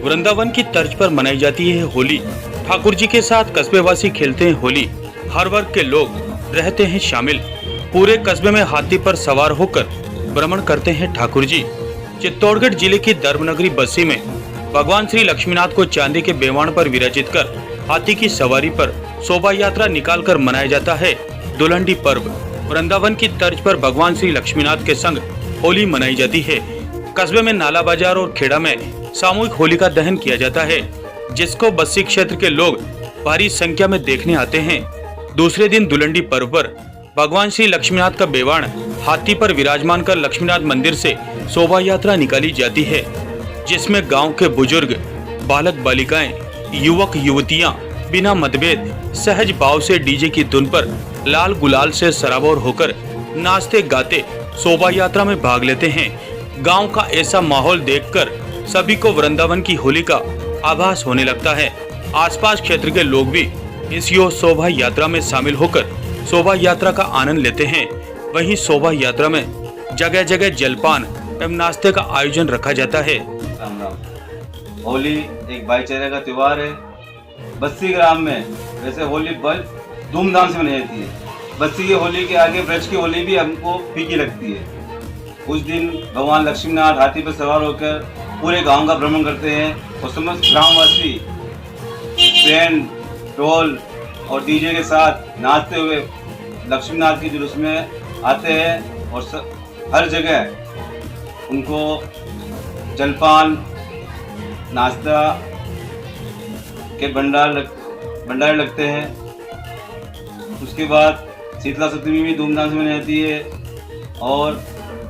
वृंदावन की तर्ज पर मनाई जाती है होली। ठाकुर जी के साथ कस्बेवासी खेलते हैं होली। हर वर्ग के लोग रहते हैं शामिल। पूरे कस्बे में हाथी पर सवार होकर भ्रमण करते हैं ठाकुर जी। चित्तौड़गढ़ जिले की धर्मनगरी बस्सी में भगवान श्री लक्ष्मीनाथ को चांदी के बेवाण पर विराजित कर हाथी की सवारी पर शोभा यात्रा निकालकर मनाया जाता है दुलंडी पर्व। वृंदावन की तर्ज पर भगवान श्री लक्ष्मीनाथ के संग होली मनाई जाती है। कस्बे में नाला बाजार और खेड़ा में सामूहिक होलिका दहन किया जाता है, जिसको बस्सी क्षेत्र के लोग भारी संख्या में देखने आते हैं। दूसरे दिन दुलंडी पर्व पर भगवान श्री लक्ष्मीनाथ का बेवाण हाथी पर विराजमान कर लक्ष्मीनाथ मंदिर से शोभा यात्रा निकाली जाती है, जिसमें गांव के बुजुर्ग, बालक बालिकाएं, युवक युवतियां बिना मतभेद सहज भाव से डीजे की धुन पर लाल गुलाल से सराबोर होकर नाचते गाते शोभा यात्रा में भाग लेते हैं। गांव का ऐसा माहौल देखकर सभी को वृंदावन की होली का आभास होने लगता है। आसपास क्षेत्र के लोग भी इस शोभा यात्रा में शामिल होकर शोभा यात्रा का आनंद लेते हैं। वहीं शोभा यात्रा में जगह जगह जलपान एवं नाश्ते का आयोजन रखा जाता है। राम राम। होली एक भाईचारे का त्योहार है। बस्सी ग्राम में वैसे होली बहुत धूमधाम से मनाई जाती है। बस्सी की होली के आगे ब्रज की होली भी हमको फीकी लगती है। उस दिन भगवान लक्ष्मीनाथ हाथी पर सवार होकर पूरे गांव का भ्रमण करते हैं और समस्त ग्रामवासी बैंड, ढोल और डीजे के साथ नाचते हुए लक्ष्मीनाथ के जुलूस में आते हैं और हर जगह उनको जलपान, नाश्ता के भंडारे लगते हैं। उसके बाद शीतला सप्तमी भी धूमधाम से मनाई जाती है और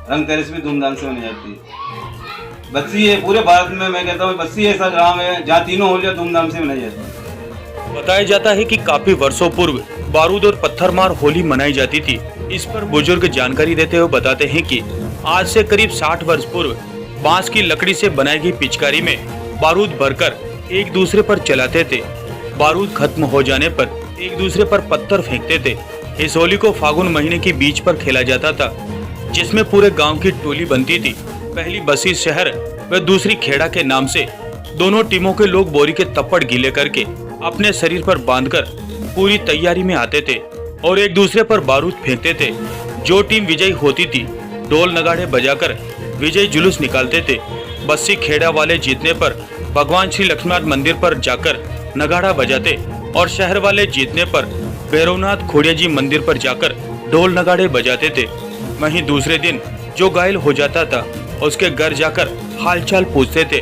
रंगतेरस भी धूमधाम से मनाई जाती है। बस्सी है पूरे भारत में, मैं कहता हूँ बस्सी ऐसा ग्राम है जहाँ तीनों होलियां धूमधाम से मनाई जाती है। बताया जाता है कि काफी वर्षों पूर्व बारूद और पत्थरमार होली मनाई जाती थी। इस पर बुजुर्ग जानकारी देते हुए बताते हैं कि आज से करीब 60 वर्ष पूर्व बांस की लकड़ी से बनाई गई पिचकारी में बारूद भरकर एक दूसरे पर चलाते थे। बारूद खत्म हो जाने पर एक दूसरे पर पत्थर फेंकते थे। इस होली को फागुन महीने के बीच पर खेला जाता था, जिसमें पूरे गांव की टोली बनती थी। पहली बस्सी शहर व दूसरी खेड़ा के नाम से दोनों टीमों के लोग बोरी के तप्पड़ गीले करके अपने शरीर पर बांधकर पूरी तैयारी में आते थे और एक दूसरे पर बारूद फेंकते थे। जो टीम विजयी होती थी ढोल नगाड़े बजाकर विजय जुलूस निकालते थे। बस्सी खेड़ा वाले जीतने पर भगवान श्री लक्ष्मीनाथ मंदिर पर जाकर नगाड़ा बजाते और शहर वाले जीतने पर भैरवनाथ खोड़िया जी मंदिर पर जाकर ढोल नगाड़े बजाते थे। वहीं दूसरे दिन जो घायल हो जाता था उसके घर जाकर हालचाल पूछते थे।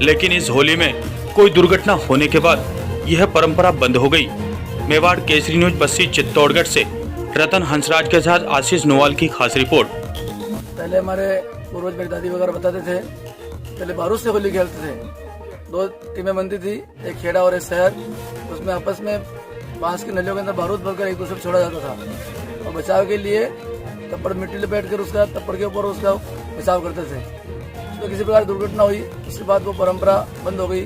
लेकिन इस होली में कोई दुर्घटना होने के बाद यह परंपरा बंद हो गई। मेवाड़ केसरी न्यूज बस्सी चित्तौड़गढ़ से रतन हंसराज के साथ आशीष नोवाल की खास रिपोर्ट। पहले हमारे पूर्वज मेरी दादी वगैरह बताते थे, पहले बारूद से होली खेलते थे। 2 टीमें बनती थी, एक खेड़ा और एक शहर। उसमें आपस में बांस की नलियों के अंदर बारूद भरकर एक दूसरे को छोड़ा जाता था और बचाव के लिए तप्पड़ मिट्टी लपेट कर उसका तप्पड़ के ऊपर उसका बचाव करते थे। उसमें किसी प्रकार दुर्घटना हुई, उसके बाद वो परंपरा बंद हो गई।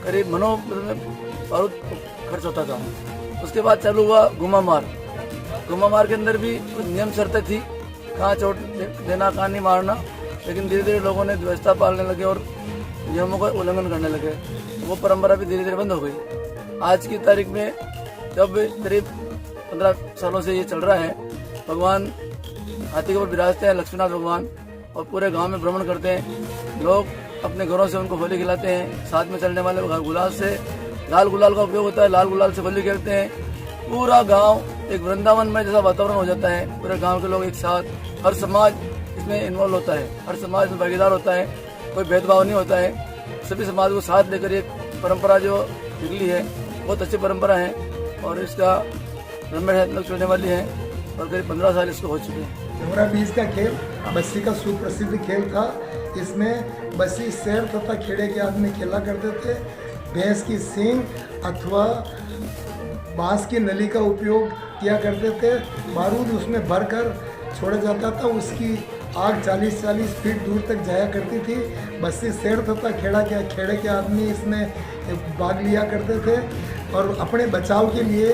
करीब मनो में बारूद खर्च होता था। उसके बाद चालू हुआ घुमा मार। घुमा मार के अंदर भी कुछ नियम शर्तें थी, कहाँ चोट देना, कहाँ नहीं मारना। लेकिन धीरे धीरे लोगों ने व्यवस्था पालने लगे और नियमों का उल्लंघन करने लगे। वो परंपरा भी धीरे धीरे बंद हो गई। आज की तारीख में जब करीब 15 सालों से ये चल रहा है, भगवान हाथी के ऊपर विराजते हैं लक्ष्मीनाथ भगवान और पूरे गांव में भ्रमण करते हैं। लोग अपने घरों से उनको होली खिलाते हैं। साथ में चलने वाले गुलाल से, लाल गुलाल का उपयोग होता है, लाल गुलाल से होली खेलते हैं। पूरा गांव एक वृंदावन में जैसा वातावरण हो जाता है। पूरे गांव के लोग एक साथ, हर समाज इसमें इन्वॉल्व होता है, हर समाज में भागीदार होता है, कोई भेदभाव नहीं होता है। सभी समाज को साथ लेकर ये परंपरा जो निकली है बहुत अच्छी परंपरा है और इसका लंबे तक चलने वाली है और करीब 15 साल इसको हो चुके हैं। चौरा बीज का खेल बस्सी का सुप्रसिद्ध खेल था। इसमें बस्सी शहर तथा खेड़े के आदमी खेला करते थे। भैंस की सींग अथवा बांस की नली का उपयोग किया करते थे। बारूद उसमें भरकर छोड़ा जाता था। उसकी आग 40-40 फीट दूर तक जाया करती थी। बस्सी शहर तथा खेड़े के आदमी इसमें भाग लिया करते थे और अपने बचाव के लिए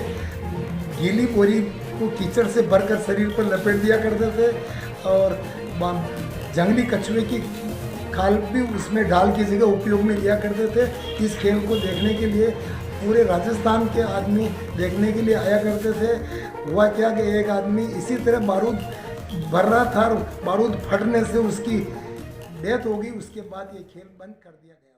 गीली बोरी को कीचड़ से भरकर शरीर पर लपेट दिया करते थे और जंगली कछुए की खाल भी उसमें ढाल की जगह उपयोग में लिया करते थे। इस खेल को देखने के लिए पूरे राजस्थान के आदमी देखने के लिए आया करते थे। हुआ क्या कि एक आदमी इसी तरह बारूद भर रहा था और बारूद फटने से उसकी डेथ हो गई। उसके बाद ये खेल बंद कर दिया गया।